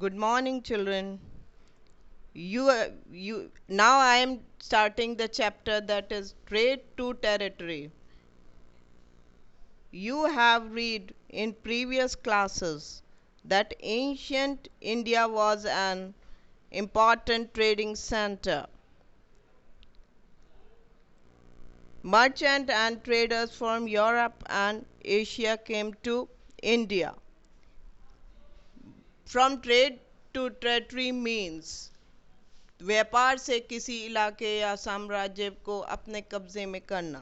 Good morning, children. Now I am starting the chapter that is Trade to Territory. You have read in previous classes that ancient India was an important trading center. Merchants and traders from Europe and Asia came to India. From trade to territory means व्यापार से किसी इलाके या साम्राज्य को अपने कब्जे में करना.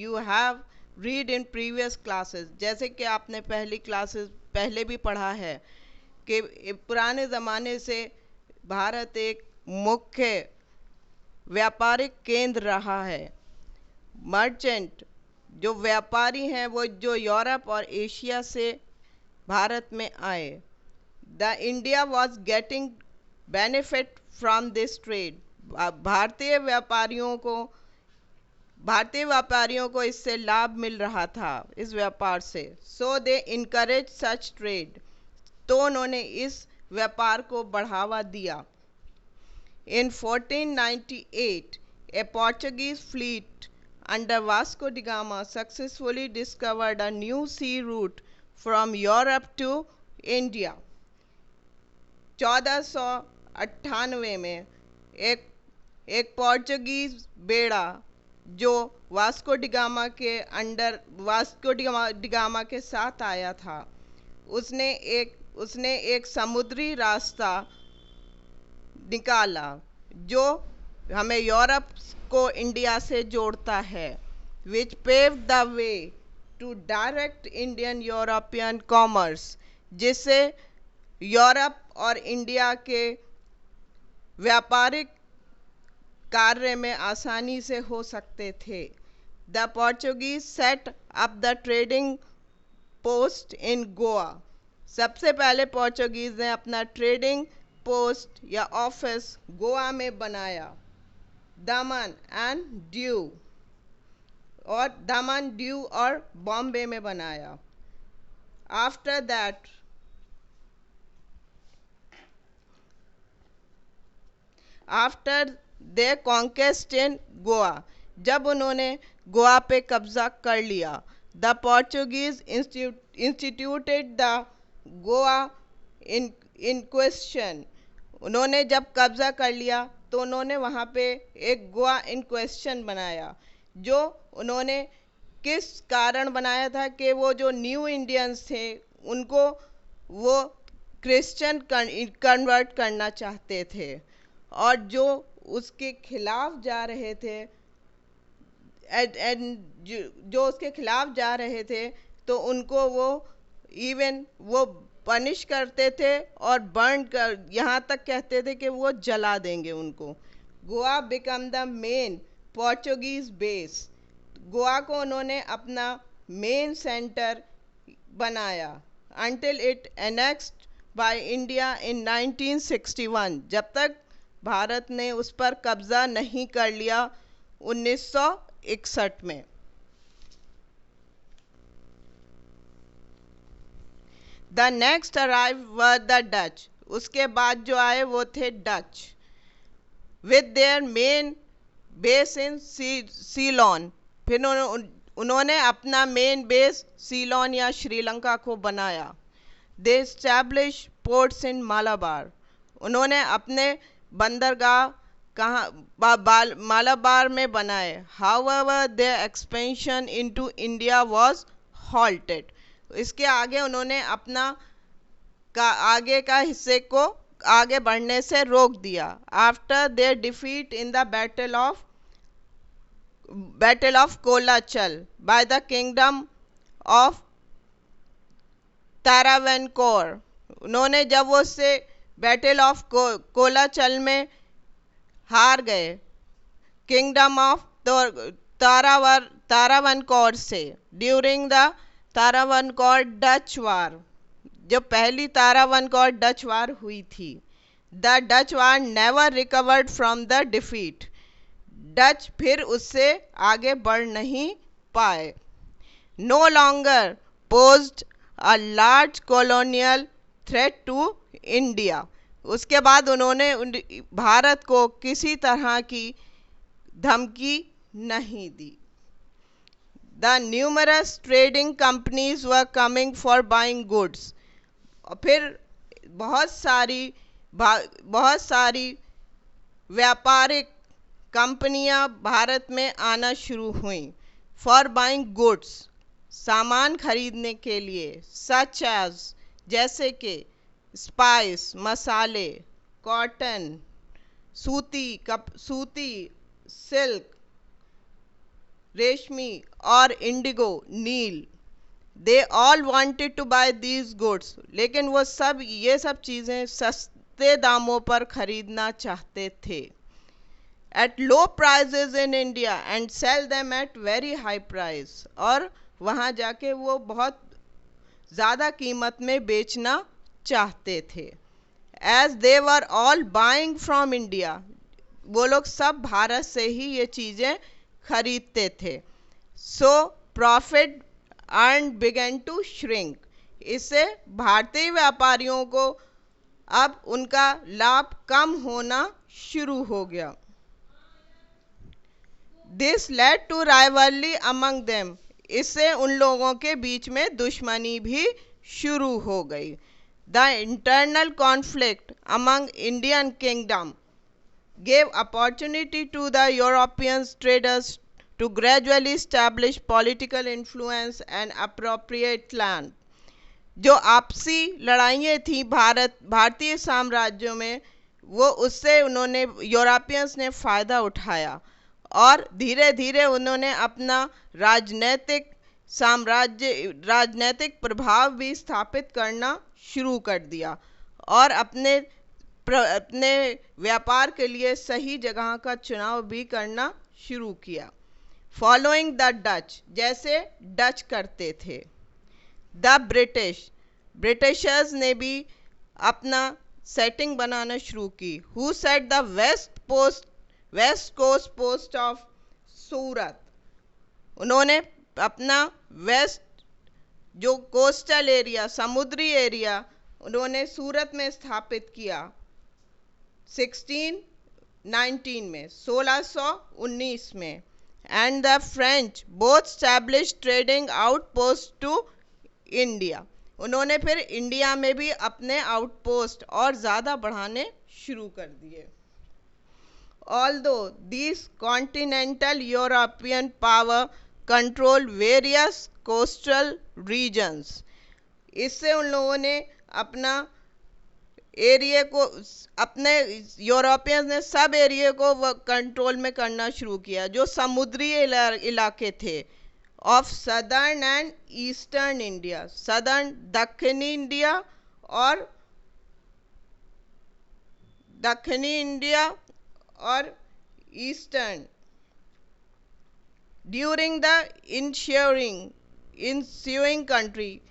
You have read in previous classes, जैसे कि आपने पहले भी पढ़ा है कि पुराने ज़माने से भारत एक मुख्य व्यापारिक केंद्र रहा है. मर्चेंट जो व्यापारी हैं वो जो यूरोप और एशिया से भारत में आए. The India was getting benefit from this trade. भारतीय व्यापारियों को इससे लाभ मिल रहा था इस व्यापार से. सो दे इनकरेज सच ट्रेड. तो उन्होंने इस व्यापार को बढ़ावा दिया. इन 1498 a Portuguese fleet under Vasco da Gama successfully discovered a new sea route from Europe to India. 1498 में एक पोर्चुगीज बेड़ा जो वास्को डिगामा के साथ आया था, उसने एक समुद्री रास्ता निकाला जो हमें यूरोप को इंडिया से जोड़ता है. Which paved the way to direct Indian European commerce, जिससे यूरोप और इंडिया के व्यापारिक कार्य में आसानी से हो सकते थे. The Portuguese set up the trading post in Goa. सबसे पहले पोर्चुगीज ने अपना ट्रेडिंग पोस्ट या ऑफिस गोवा में बनाया. दमन ड्यू और बॉम्बे में बनाया. After that after they conquest in Goa, जब उन्होंने गोवा पे कब्जा कर लिया, the Portuguese instituted the Goa inquisition. उन्होंने जब कब्जा कर लिया तो उन्होंने वहाँ पे एक गोवा इंक्विजिशन बनाया. जो उन्होंने किस कारण बनाया था कि वो जो न्यू इंडियंस थे उनको वो क्रिश्चियन कन्वर्ट करना चाहते थे, और जो उसके खिलाफ जा रहे थे तो उनको वो पनिश करते थे और बर्न कर, यहाँ तक कहते थे कि वो जला देंगे उनको. Goa become the main Portuguese base. Goa को उन्होंने अपना मेन सेंटर बनाया until it annexed by India in 1961, जब तक भारत ने उस पर कब्जा नहीं कर लिया 1961 में. The next arrive were the Dutch. उसके बाद जो आए वो थे Dutch, with their main base in Ceylon. फिर उन्होंने अपना मेन बेस सीलोन या श्रीलंका को बनाया. They establish ports in Malabar. उन्होंने अपने बंदरगाह मालाबार में बनाए. However their expansion into India was halted. इसके आगे उन्होंने अपना आगे का हिस्से को आगे बढ़ने से रोक दिया. After their defeat in the battle of Colachel by the kingdom of Travancore. उन्होंने जब वो से बैटल ऑफ कोलाचल में हार गए किंगडम ऑफ तारावनकोर से, during the Travancore Dutch war. जब पहली तारावनकोर डच वार हुई थी, the Dutch war never recovered from the defeat. Dutch फिर उससे आगे बढ़ नहीं पाए. No longer posed a large colonial threat to India. उसके बाद उन्होंने भारत को किसी तरह की धमकी नहीं दी। The numerous trading companies were coming for buying goods. और फिर बहुत सारी व्यापारिक कंपनियां भारत में आना शुरू हुई। फॉर बाइंग गुड्स, सामान खरीदने के लिए। सच एज, जैसे कि स्पाइस, मसाले, कॉटन, सूती, सिल्क, रेशमी और इंडिगो, नील। They all wanted to buy these goods. लेकिन वो ये सब चीज़ें सस्ते दामों पर खरीदना चाहते थे। At low prices in India and sell them at very high price. और वहाँ जाके वो बहुत ज़्यादा कीमत में बेचना चाहते थे। As they were all buying from India, वो लोग सब भारत से ही ये चीज़ें खरीदते थे। So profit earn began to shrink. इससे भारतीय व्यापारियों को अब उनका लाभ कम होना शुरू हो गया। This led to rivalry among them. इससे उन लोगों के बीच में दुश्मनी भी शुरू हो गई। The internal conflict among Indian kingdom gave opportunity to the European traders to gradually establish political influence and appropriate land. जो आपसी लड़ाइयाँ थी भारतीय साम्राज्यों में, वो उससे उन्होंने यूरोपियंस ने फ़ायदा उठाया और धीरे धीरे उन्होंने अपना राजनैतिक प्रभाव भी स्थापित करना शुरू कर दिया और अपने व्यापार के लिए सही जगह का चुनाव भी करना शुरू किया। फॉलोइंग द डच, जैसे डच करते थे। द ब्रिटिशर्स ने भी अपना सेटिंग बनाना शुरू की। Who set the west coast post of Surat. उन्होंने अपना वेस्ट जो कोस्टल एरिया, समुद्री एरिया, उन्होंने सूरत में स्थापित किया 1619 में। And the French both establish trading outpost to India. उन्होंने फिर इंडिया में भी अपने आउटपोस्ट और ज़्यादा बढ़ाने शुरू कर दिए। Although this continental European power control various coastal regions. इससे उन लोगों ने अपना एरिया को, अपने यूरोपियंस ने सब एरिया को कंट्रोल में करना शुरू किया जो समुद्री इलाके थे of southern and eastern India. Southern दक्षिणी इंडिया और eastern. During the ensuing country,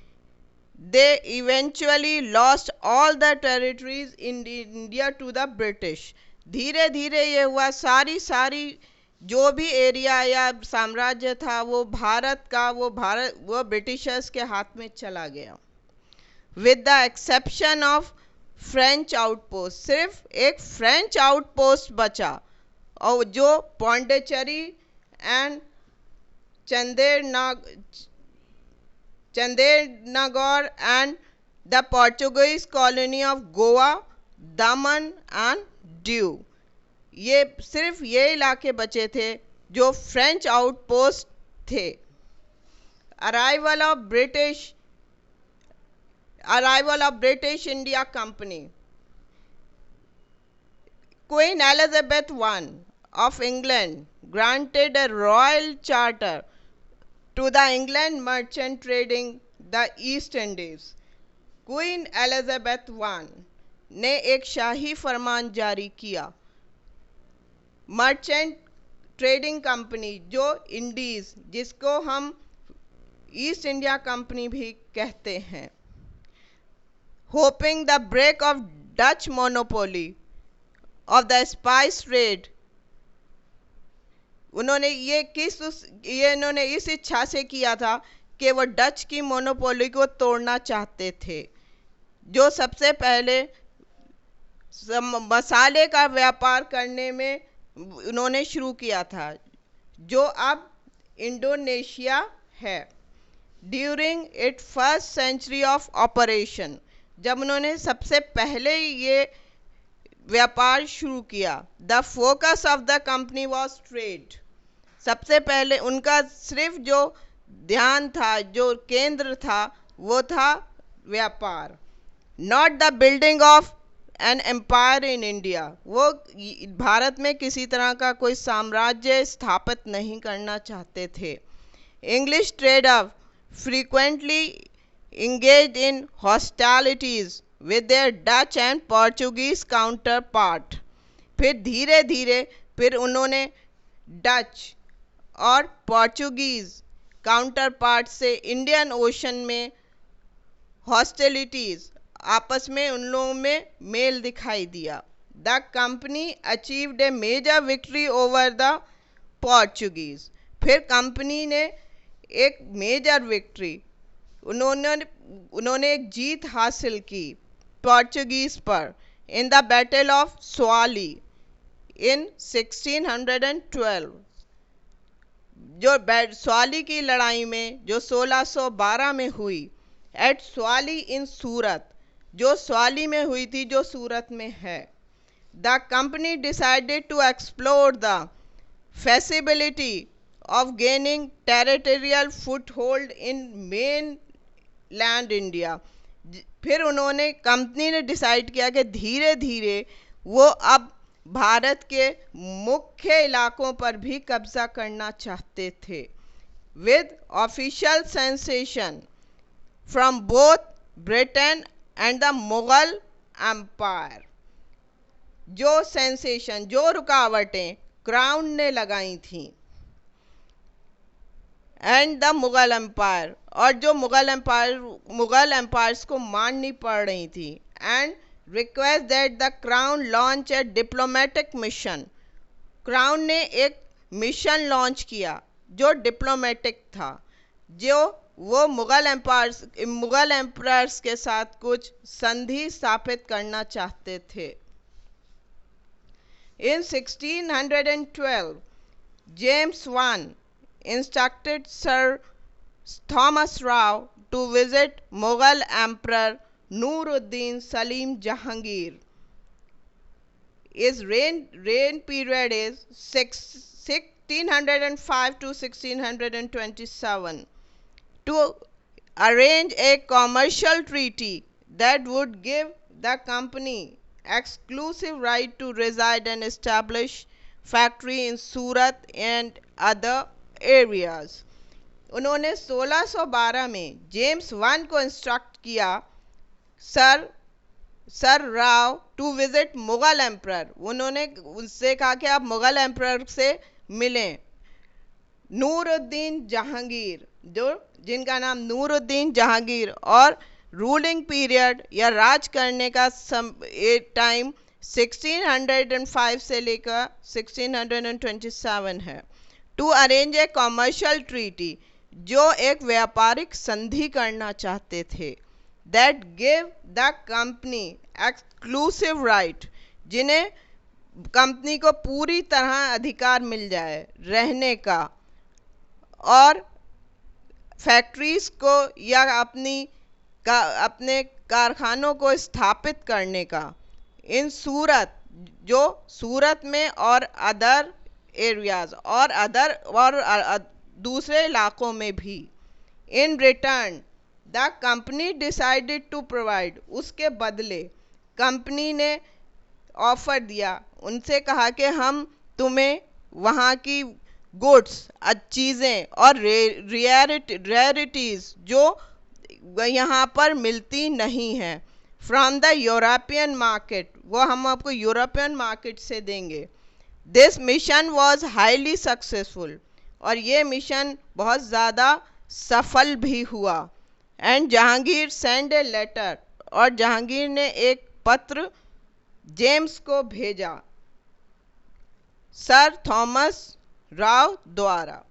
they eventually lost all the territories in India to the British. धीरे धीरे ये हुआ, सारी जो भी एरिया या साम्राज्य था वो भारत का वो ब्रिटिशर्स के हाथ में चला गया। With the exception of French outpost, सिर्फ एक फ्रेंच आउटपोस्ट बचा और जो Pondicherry and Chandenagore and the Portuguese colony of Goa, Daman and Diu। ये सिर्फ ये इलाके बचे थे जो फ्रेंच आउटपोस्ट थे। Arrival of British India company. Queen Elizabeth I of England granted a royal charter to the England merchant trading the East Indies। Queen Elizabeth I ने एक शाही फरमान जारी किया मर्चेंट ट्रेडिंग कंपनी जो इंडीज, जिसको हम ईस्ट इंडिया कंपनी भी कहते हैं। Hoping the break of Dutch monopoly of the spice trade. इन्होंने इस इच्छा से किया था कि वो डच की मोनोपोली को तोड़ना चाहते थे जो सबसे पहले मसाले का व्यापार करने में उन्होंने शुरू किया था, जो अब इंडोनेशिया है। During it first century of operation, जब उन्होंने सबसे पहले ये व्यापार शुरू किया, the focus of the company was trade. सबसे पहले उनका सिर्फ जो ध्यान था, जो केंद्र था, वो था व्यापार। Not the building of an empire in India, वो भारत में किसी तरह का कोई साम्राज्य स्थापित नहीं करना चाहते थे। English trader frequently engaged in hostilities with their Dutch and Portuguese counterpart। फिर धीरे धीरे फिर उन्होंने डच और पोर्चुगीज काउंटरपार्ट से इंडियन ओशन में हॉस्टिलिटीज, आपस में उन लोगों में मेल दिखाई दिया। The company achieved a major victory over the Portuguese. फिर कंपनी ने एक मेजर विक्ट्री, उन्होंने एक जीत हासिल की पोर्चुगीज पर in the battle of Swally in 1612। जो स्वाली की लड़ाई में जो 1612 में हुई, एट स्वाली इन सूरत, जो स्वाली में हुई थी, जो सूरत में है। The company decided to explore the feasibility of gaining territorial foothold in mainland India। फिर उन्होंने कंपनी ने डिसाइड किया कि धीरे धीरे वो अब भारत के मुख्य इलाकों पर भी कब्जा करना चाहते थे। With official sensation from both Britain and the Mughal empire, जो सेंसेशन, जो रुकावटें क्राउन ने लगाई थी एंड द मुगल एम्पायर, और जो मुगल एम्पायर्स को माननी पड़ रही थी, and request that the crown launch a diplomatic mission. Crown ने एक मिशन लॉन्च किया जो डिप्लोमेटिक था, जो वो मुगल एम्पायर्स के साथ कुछ संधि स्थापित करना चाहते थे। In 1612, James I instructed Sir Thomas Rao to visit Mughal Emperor Nuruddin Salim Jahangir. His reign period is 1605 to 1627, to arrange a commercial treaty that would give the company exclusive right to reside and establish factory in Surat and other areas। उन्होंने 1612 में James one को instruct किया, sir Roe to visit Mughal emperor. उन्होंने उससे कहा कि आप Mughal emperor से मिलें। नूरुद्दीन जहांगीर, जिनका नाम नूरुद्दीन जहांगीर, और रूलिंग पीरियड या राज करने का टाइम 1605 से लेकर 1627 है। To arrange a commercial treaty, जो एक व्यापारिक संधि करना चाहते थे, that give the company exclusive right, जिन्हें कंपनी को पूरी तरह अधिकार मिल जाए रहने का और फैक्ट्रीज को या अपने कारखानों को स्थापित करने का। इन सूरत, जो सूरत में, और अदर एरियाज, और दूसरे इलाकों में भी। In return the company decided to provide, उसके बदले कंपनी ने ऑफर दिया, उनसे कहा कि हम तुम्हें वहाँ की गुड्स, चीज़ें और रेयरिटीज़ जो यहाँ पर मिलती नहीं हैं, फ्रॉम द यूरोपियन मार्केट, वो हम आपको यूरोपियन मार्केट से देंगे। This mission was highly successful, और ये मिशन बहुत ज़्यादा सफल भी हुआ। And Jahangir send a letter, और जहांगीर ने एक पत्र जेम्स को भेजा सर थॉमस राव द्वारा।